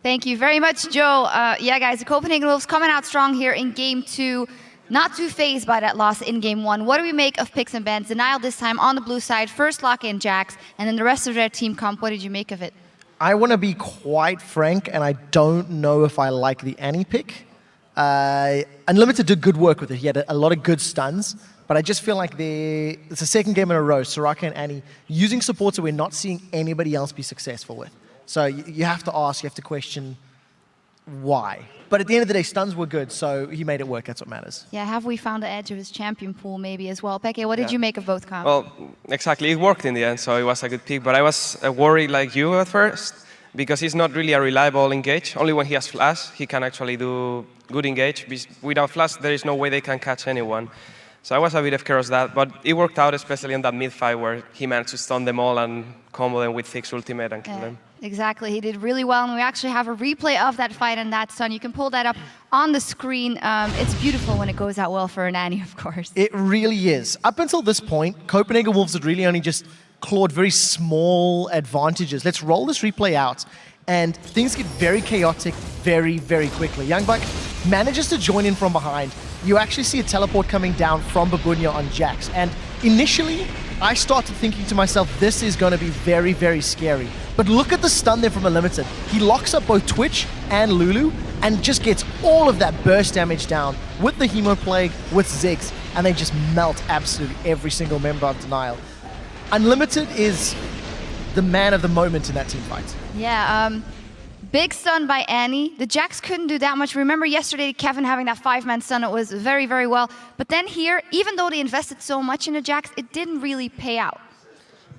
Thank you very much, Joe. Yeah, guys, the Copenhagen Wolves coming out strong here in Game 2. Not too phased by that loss in Game 1. What do we make of picks and bans? Denial this time on the blue side, first lock in Jax, and then the rest of their team comp. What did you make of it? I want to be quite frank, and I don't know if I like the Annie pick. Unlimited did good work with it. He had a lot of good stuns, but I just feel like it's the second game in a row, Soraka and Annie, using supports that we're not seeing anybody else be successful with. So you have to ask, you have to question why. But at the end of the day, stuns were good, so he made it work. That's what matters. Yeah, have we found the edge of his champion pool maybe as well? Peke, what did you make of both comps? Well, exactly. It worked in the end, so it was a good pick. But I was worried like you at first, because he's not really a reliable engage. Only when he has flash, he can actually do good engage. Without flash, there is no way they can catch anyone. So I was a bit scared of that, but it worked out, especially in that mid-fight where he managed to stun them all and combo them with Thick's ultimate and kill them. Exactly, he did really well, and we actually have a replay of that fight and that stun. You can pull that up on the screen. It's beautiful when it goes out well for an Annie, of course. It really is. Up until this point, Copenhagen Wolves had really only just clawed very small advantages. Let's roll this replay out, and things get very chaotic very, very quickly. Youngbuck manages to join in from behind. You actually see a teleport coming down from Babunya on Jax, and initially, I started thinking to myself, this is going to be very, very scary. But look at the stun there from Unlimited. He locks up both Twitch and Lulu and just gets all of that burst damage down with the Hemo Plague, with Ziggs, and they just melt absolutely every single member of Denial. Unlimited is the man of the moment in that team fight. Yeah, big stun by Annie. The Jax couldn't do that much. Remember yesterday, Kevin having that 5-man stun, it was very, very well. But then here, even though they invested so much in the Jax, it didn't really pay out.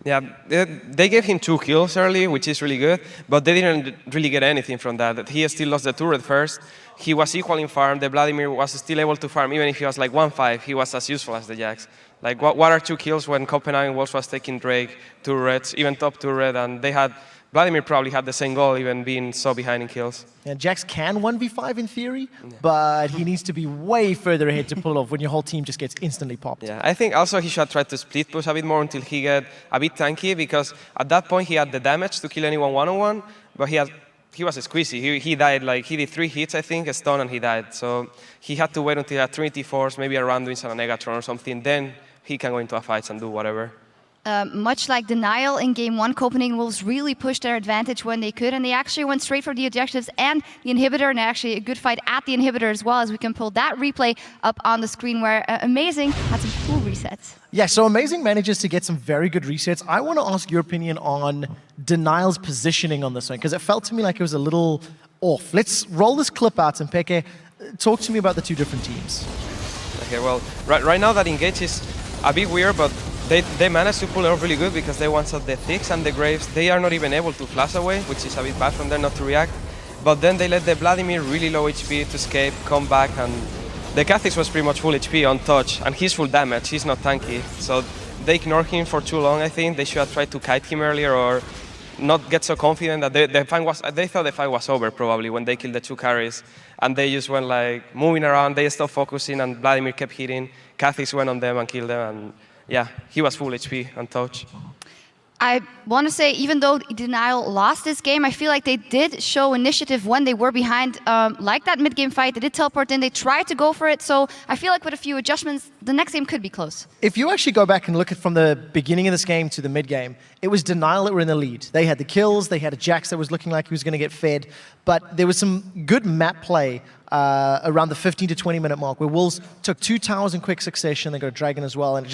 Yeah, they gave him 2 kills early, which is really good, but they didn't really get anything from that. He still lost the turret first. He was equal in farm. The Vladimir was still able to farm. Even if he was like 1-5, he was as useful as the Jax. Like, what are 2 kills when Copenhagen Wolves was taking Drake, turrets, even top turret, and they had... Vladimir probably had the same goal, even being so behind in kills. Yeah, Jax can 1v5 in theory, but he needs to be way further ahead to pull it off when your whole team just gets instantly popped. Yeah, I think also he should try to split push a bit more until he get a bit tanky, because at that point he had the damage to kill anyone one-on-one, but he was squeezy. He died, like, he did 3 hits, I think, a stun, and he died. So he had to wait until he had Trinity Force, maybe a Randuin and a Negatron or something, then he can go into a fight and do whatever. Much like Denial in Game 1, Copenhagen Wolves really pushed their advantage when they could, and they actually went straight for the objectives and the inhibitor, and actually a good fight at the inhibitor as well, as we can pull that replay up on the screen where Amazing had some cool resets. Yeah, so Amazing manages to get some very good resets. I want to ask your opinion on Denial's positioning on this one, because it felt to me like it was a little off. Let's roll this clip out, and Peke, talk to me about the 2 different teams. Okay, well, right now that engage is a bit weird, but they managed to pull it off really good, because they one-shot the Thicks and the Graves. They are not even able to flash away, which is a bit bad from them not to react. But then they let the Vladimir really low HP to escape, come back, and the Kha'Zix was pretty much full HP on touch, and he's full damage, he's not tanky. So they ignored him for too long, I think. They should have tried to kite him earlier, or not get so confident that they thought the fight was over, probably, when they killed the 2 carries. And they just went like moving around, they stopped focusing, and Vladimir kept hitting. Kha'Zix went on them and killed them, and yeah, he was full HP and touch. I want to say, even though Denial lost this game, I feel like they did show initiative when they were behind, like that mid-game fight. They did teleport in, they tried to go for it, so I feel like with a few adjustments, the next game could be close. If you actually go back and look at from the beginning of this game to the mid-game, it was Denial that were in the lead. They had the kills, they had a Jax that was looking like he was going to get fed, but there was some good map play around the 15 to 20 minute mark, where Wolves took 2 towers in quick succession. They got a dragon as well, and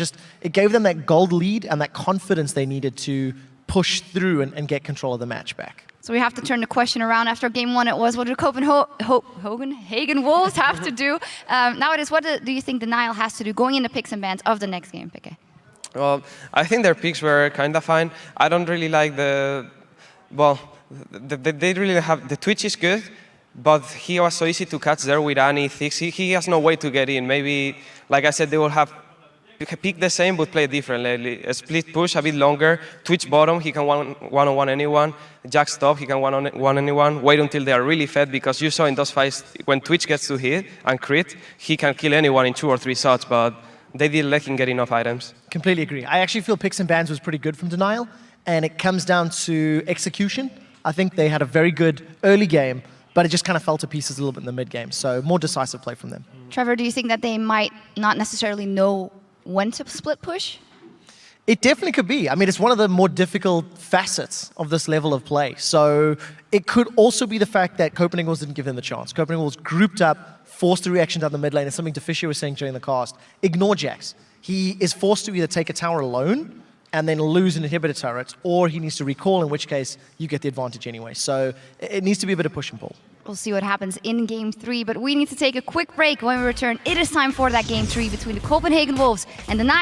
it gave them that gold lead and that confidence they needed to push through and get control of the match back. So we have to turn the question around. After Game 1 it was, what do Copenhagen Wolves have to do? Now it is, what do you think Denial has to do going into picks and bans of the next game, Peke? Well, I think their picks were kind of fine. I don't really like they really have, the Twitch is good, but he was so easy to catch there with Annie, Thix. He has no way to get in. Maybe, like I said, they will have pick the same but play differently. A split push, a bit longer. Twitch bottom, he can one-on-one anyone. Jax top, he can one-on-one anyone. Wait until they are really fed, because you saw in those fights, when Twitch gets to hit and crit, he can kill anyone in 2 or 3 shots, but they didn't let him get enough items. Completely agree. I actually feel picks and bans was pretty good from Denial, and it comes down to execution. I think they had a very good early game, but it just kind of fell to pieces a little bit in the mid game. So more decisive play from them. Trevor, do you think that they might not necessarily know when to split push? It definitely could be. I mean, it's one of the more difficult facets of this level of play. So it could also be the fact that Copenhagen didn't give them the chance. Copenhagen was grouped up, forced the reaction down the mid lane, and something Deficio was saying during the cast. Ignore Jax. He is forced to either take a tower alone and then lose an inhibitor turret, or he needs to recall, in which case you get the advantage anyway. So it needs to be a bit of push and pull. We'll see what happens in Game 3, but we need to take a quick break. When we return, it is time for that Game 3 between the Copenhagen Wolves and the Nile.